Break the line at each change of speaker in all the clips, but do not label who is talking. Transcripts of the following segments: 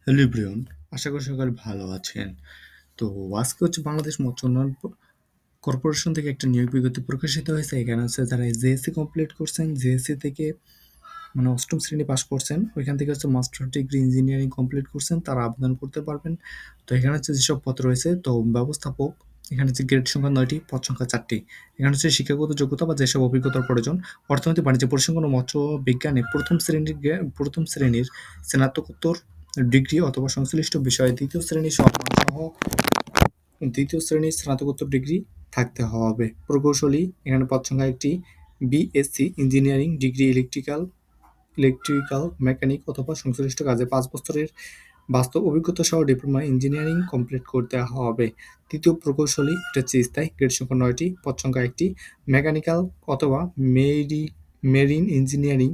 Hello everyone, আশা করি সকালে ভালো আছেন। তো আজকে হচ্ছে বাংলাদেশ মৎস্য উন্নয়ন কর্পোরেশন থেকে একটা নিয়োগ বিজ্ঞপ্তি প্রকাশিত হয়েছে। এখানে হচ্ছে যারা জেএসসি কমপ্লিট করছেন, জেএসসি থেকে মানে অষ্টম শ্রেণী পাস করছেন, ওইখান থেকে হচ্ছে মাস্টার ডিগ্রি ইঞ্জিনিয়ারিং কমপ্লিট করছেন, তারা আবেদন করতে পারবেন। তো এখানে হচ্ছে যেসব পদ রয়েছে, তো ব্যবস্থাপক, এখানে হচ্ছে গ্রেড সংখ্যা ৯টি, পদ সংখ্যা 4টি। এখানে হচ্ছে শিক্ষাগত যোগ্যতা বা যেসব অভিজ্ঞতার প্রয়োজন, অর্থনীতি, বাণিজ্য, পরিসংখ্যান ও মৎস্য বিজ্ঞানে প্রথম শ্রেণীর স্নাতকোত্তর ডিগ্রি অথবা সংশ্লিষ্ট বিষয়ে দ্বিতীয় শ্রেণীর স্নাতকোত্তর ডিগ্রি থাকতে হবে। প্রকৌশলী, এখানে পদ সংখ্যা ১টি। BSc engineering degree electrical mechanic অথবা সংশ্লিষ্ট কাজে ৫ বছরের বাস্তব অভিজ্ঞতা সহ ডিপ্লোমা ইঞ্জিনিয়ারিং কমপ্লিট করতে হবে। তৃতীয় প্রকৌশলী, এটা হচ্ছে স্থায়ী, গ্রেড সংখ্যা ৯টি, পদ সংখ্যা ১টি। মেকানিক্যাল অথবা মেরিন ইঞ্জিনিয়ারিং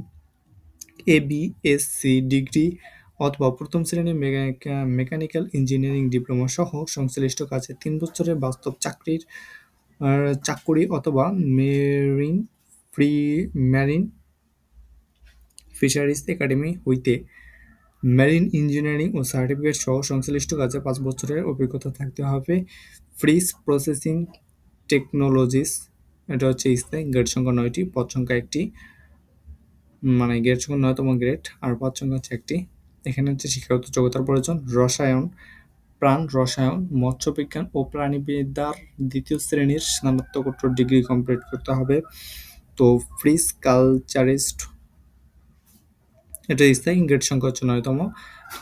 এবিএসসি ডিগ্রি অথবা প্রথম শ্রেণীর মেকানিক্যাল ইঞ্জিনিয়ারিং ডিপ্লোমা সহ সংশ্লিষ্ট কাজে ৩ বছরের বাস্তব চাকুরি অথবা মেরিন ফিশারিজ একাডেমি হইতে মেরিন ইঞ্জিনিয়ারিং ও সার্টিফিকেট সহ সংশ্লিষ্ট কাজে ৫ বছরের অভিজ্ঞতা থাকতে হবে। ফিশ প্রসেসিং টেকনোলজিস, এটা হচ্ছে স্থায়ী, গ্রেড সংখ্যা ৯টি, পদ সংখ্যা ১টি, মানে গ্রেড সংখ্যা ৯তম গ্রেড, আর পদ সংখ্যা হচ্ছে ১টি। এখানে হচ্ছে শিক্ষাগত যোগ্যতার প্রয়োজন। প্রাণ রসায়ন, মৎস্যবিজ্ঞান ও প্রাণীবিদ্যার ২য় শ্রেণীর স্নাতকোত্তর ডিগ্রি কমপ্লিট করতে হবে। তো ফিশ কালচারিস্ট, এটা স্থায়ী, গ্রেড সংখ্যা হচ্ছে ৯তম,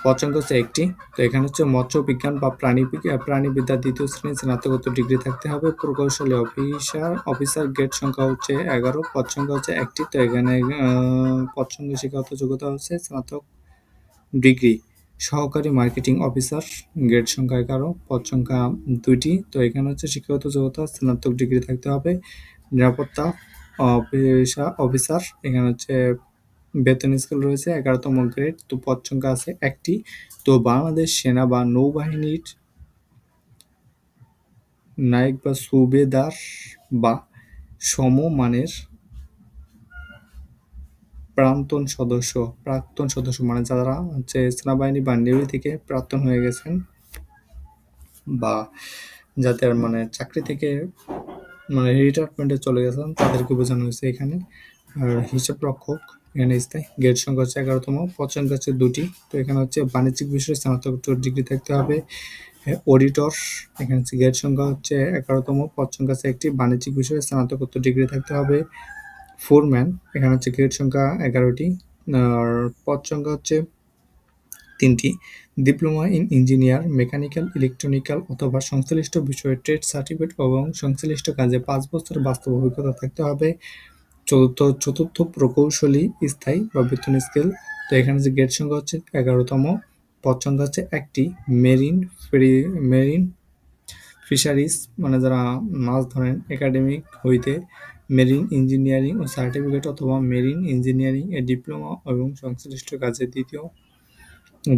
পদ সংখ্যা হচ্ছে ১টি। তো এখানে হচ্ছে মৎস্য বিজ্ঞান বা প্রাণীবিদ্যার ২য় শ্রেণীর স্নাতকোত্তর ডিগ্রি থাকতে হবে। প্রকৌশলী অফিসার গ্রেড সংখ্যা হচ্ছে ১১, পদ সংখ্যা হচ্ছে ১টি। তো এখানে পদ সংখ্যা শিক্ষাগত যোগ্যতা হচ্ছে স্নাতক ডিগ্রি। সহকারী মার্কেটিং অফিসার গ্রেড সংখ্যা ১১, পদ সংখ্যা ২টি। তো এখানে হচ্ছে শিক্ষাগত যোগ্যতা স্নাতক ডিগ্রি থাকতে হবে। নিরাপত্তা অফিসার, এখানে হচ্ছে বেতন স্কেল রয়েছে ১১তম গ্রেড, তো পদ সংখ্যা আছে ১টি। তো বাংলাদেশ সেনা বা নৌবাহিনীর নায়ক বা সুবেদার বা সমমানের প্রাক্তন সদস্য মানে যারা হচ্ছে সেনাবাহিনী বা নেভি থেকে প্রাক্তন হয়ে গেছেন বা যাদের মানে চাকরি থেকে মানে রিটায়ারমেন্টে চলে গেছেন, তাদেরকে বোঝানো হয়েছে এখানে। আর হিসাব রক্ষক, এখানে স্থায়ী, গ্রেড সংখ্যা হচ্ছে ১১তম, পদ সংখ্যা হচ্ছে ২টি। তো এখানে হচ্ছে বাণিজ্যিক বিষয়ে স্নাতকোত্তর ডিগ্রি থাকতে হবে। অডিটর, এখানে হচ্ছে গ্রেড সংখ্যা হচ্ছে ১১তম, পদ সংখ্যা হচ্ছে ১টি, বাণিজ্যিক বিষয়ে স্নাতকোত্তর ডিগ্রি থাকতে হবে। ফোরম্যান, এখানে হচ্ছে গ্রেড সংখ্যা ১১টি, আর পদ সংখ্যা হচ্ছে ৩টি। Diploma in engineer mechanical, electronical অথবা সংশ্লিষ্ট বিষয়ে ট্রেড সার্টিফিকেট এবং সংশ্লিষ্ট কাজে ৫ বছরের বাস্তব অভিজ্ঞতা থাকতে হবে। চতুর্থ প্রকৌশলী স্থায়ী বা বেতন স্কেল, তো এখানে যে গ্রেড সংখ্যা হচ্ছে ১১তম, পদ সংখ্যা হচ্ছে ১টি। মেরিন ফিশারিজ, মানে যারা মাছ ধরেন, একাডেমিক হইতে মেরিন ইঞ্জিনিয়ারিং ও সার্টিফিকেট অথবা মেরিন ইঞ্জিনিয়ারিং এ ডিপ্লোমা এবং সংশ্লিষ্ট কাজে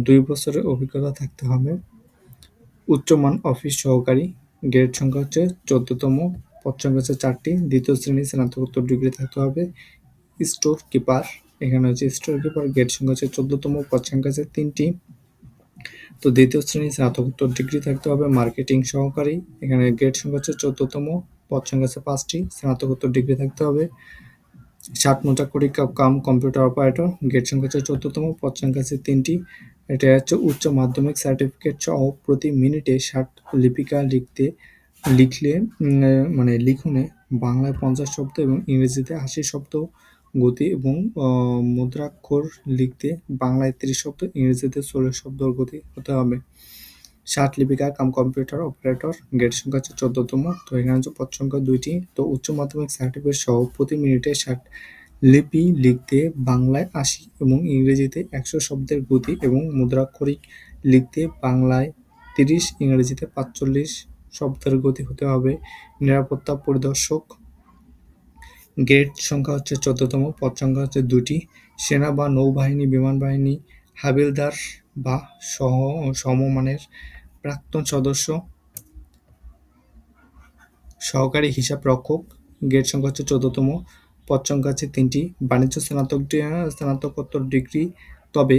২ বছরের অভিজ্ঞতা থাকতে হবে। উচ্চমান অফিস সহকারী, গ্রেড সংখ্যা হচ্ছে ১৪তম, পদ সংখ্যা হচ্ছে ৪টি, ২য় শ্রেণীর স্নাতকোত্তর ডিগ্রি থাকতে হবে। স্টোর কিপার, এখানে হচ্ছে স্টোর কিপার, গ্রেড সংখ্যা হচ্ছে ১৪তম, পদ সংখ্যা হচ্ছে ৩টি। তো ২য় শ্রেণীর স্নাতকোত্তর ডিগ্রি থাকতে হবে। মার্কেটিং সহকারী, এখানে গ্রেড সংখ্যা হচ্ছে ১৪তম, পদ সংখ্যা হচ্ছে ৫টি, স্নাতকোত্তর ডিগ্রি থাকতে হবে। ষাট মুদ্রাক্ষরিক কম্পিউটার অপারেটর, গ্রেড সংখ্যা হচ্ছে ১৪তম, পদ সংখ্যা হচ্ছে ৩টি। এটা হচ্ছে উচ্চ মাধ্যমিক সার্টিফিকেট সহ প্রতি মিনিটে ৬০ লিপিকা লিখলে মানে লিখনে বাংলায় ৫০ শব্দ এবং ইংরেজিতে ৮০ শব্দ গতি এবং মুদ্রাক্ষর লিখতে বাংলায় ৩০ শব্দ, ইংরেজিতে ৪০ শব্দ গতি হতে হবে। ৬০ লিপিকা কম্পিউটার অপারেটর, গ্রেড সংখ্যা হচ্ছে ১৪তম। তো এখানে হচ্ছে পদ সংখ্যা ২টি। তো উচ্চ মাধ্যমিক সার্টিফিকেট সহ প্রতি মিনিটে ৬০ লিপি লিখতে বাংলায় ৮০ এবং ইংরেজিতে ১০০ শব্দের গতি এবং মুদ্রাক্ষরিক লিখতে বাংলায় ৩০, ইংরেজিতে ৪৫ শব্দের গতি হতে হবে। নিরাপত্তা পরিদর্শক, গ্রেড সংখ্যা হচ্ছে ১৪তম, পদ সংখ্যা হচ্ছে ২টি। সেনা বা নৌবাহিনী, বিমান বাহিনী হাবিলদার বা সমমানের প্রাক্তন সদস্য। সহকারী হিসাব রক্ষক, গ্রেড সংখ্যা হচ্ছে ১৪তম, পদ সংখ্যা হচ্ছে ৩টি। বাণিজ্য স্নাতকোত্তর ডিগ্রি, তবে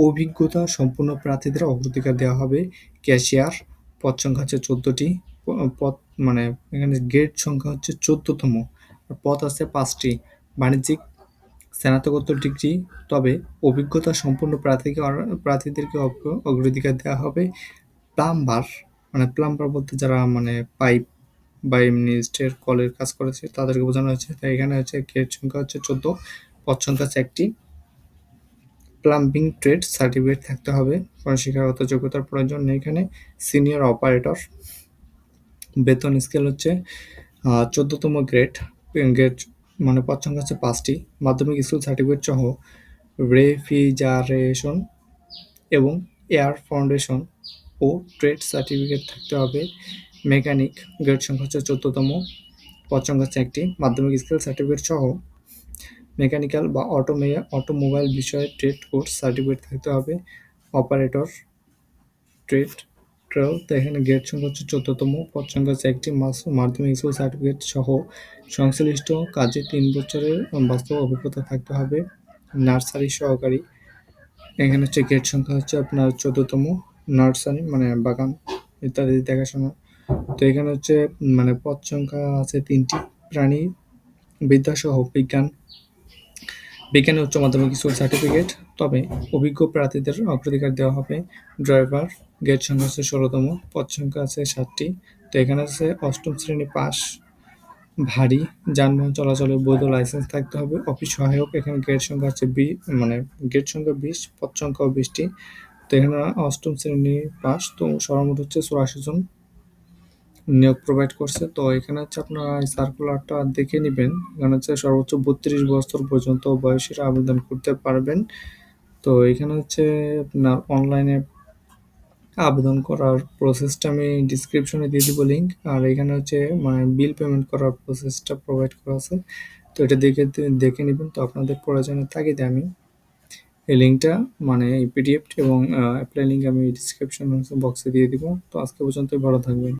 অভিজ্ঞতা সম্পন্ন প্রার্থীদের অগ্রাধিকার দেওয়া হবে। ক্যাশিয়ার পদ সংখ্যা হচ্ছে 14টি। পদ মানে এখানে গ্রেড সংখ্যা হচ্ছে 14তম। পদ আছে 5টি। বাণিজ্যিক স্নাতকোত্তর ডিগ্রি, তবে অভিজ্ঞতা সম্পন্ন প্রার্থীদেরকে অগ্রাধিকার দেওয়া হবে। প্লাম্বার প্লাম্বার বলতে যারা পাইপ বা এমনি স্টের কলের কাজ করেছে তাদেরকে বোঝানো হয়েছে। তাই এখানে হচ্ছে গ্রেড সংখ্যা হচ্ছে 14, পদ সংখ্যা হচ্ছে 1টি। প্লাম্বিং ট্রেড সার্টিফিকেট থাকতে হবে, কোনো শিক্ষাগত যোগ্যতার প্রয়োজন নেই এখানে। সিনিয়র অপারেটর, বেতন স্কেল হচ্ছে 14তম গ্রেড। গ্রেড পদ সংখ্যা হচ্ছে 5টি। মাধ্যমিক স্কুল সার্টিফিকেট সহ রেফ্রিজারেশন এবং এয়ার ফাউন্ডেশন ও ট্রেড সার্টিফিকেট থাকতে হবে। মেকানিক, গ্রেড সংখ্যা হচ্ছে 14তম, পদ সংখ্যা হচ্ছে 1টি। মাধ্যমিক স্কুল সার্টিফিকেট সহ মেকানিক্যাল বা অটোমোবাইল বিষয়ে ট্রেড কোর্স সার্টিফিকেট থাকতে হবে। অপারেটর ট্রেড তো এখানে গ্রেড সংখ্যা হচ্ছে 14তম, পদ সংখ্যা হচ্ছে 1টি। মাধ্যমিক স্কুল সার্টিফিকেট সহ সংশ্লিষ্ট কাজে 3 বছরের বাস্তব অভিজ্ঞতা থাকতে হবে। নার্সারি সহকারী, এখানে হচ্ছে গ্রেড সংখ্যা হচ্ছে আপনার 14তম। নার্সারি বাগান ইত্যাদি দেখাশোনা। তো এখানে হচ্ছে পদ সংখ্যা আছে 3টি। প্রাণী বিদ্যা সহ বিজ্ঞানে উচ্চ মাধ্যমিক স্কুল সার্টিফিকেট, তবে অভিজ্ঞ প্রার্থীদের অগ্রাধিকার দেওয়া হবে। ড্রাইভার, গ্রেড সংখ্যা হচ্ছে 16তম, পদ সংখ্যা আছে 7টি। তো এখানে আছে 8ম শ্রেণী পাস। ভারী যানবাহন চলাচলে বৈধ লাইসেন্স থাকতে হবে। অফিস সহায়ক, এখানে গ্রেড সংখ্যা হচ্ছে গ্রেড সংখ্যা 20, পদ সংখ্যাও 20টি। তো এখানে 8ম শ্রেণী পাস। তো সর্বমোট হচ্ছে 84 জন নিয়োগ প্রোভাইড করছে। তো এখানে হচ্ছে আপনারা সার্কুলারটা দেখে নেবেন। এখানে হচ্ছে সর্বোচ্চ 32 বছর পর্যন্ত বয়সীরা আবেদন করতে পারবেন। তো এখানে হচ্ছে আপনার অনলাইনে আবেদন করার প্রসেসটা আমি ডিসক্রিপশনে দিয়ে দিব লিঙ্ক। আর এখানে হচ্ছে বিল পেমেন্ট করার প্রসেসটা প্রোভাইড করা আছে। তো এটা দেখে নেবেন। তো আপনাদের প্রয়োজনের তাগিদে আমি এই লিঙ্কটা এই পিডিএফ এবং অ্যাপ্লাই লিঙ্ক আমি ডিসক্রিপশন বক্সে দিয়ে দিব। তো আজকে পর্যন্ত ভালো থাকবেন।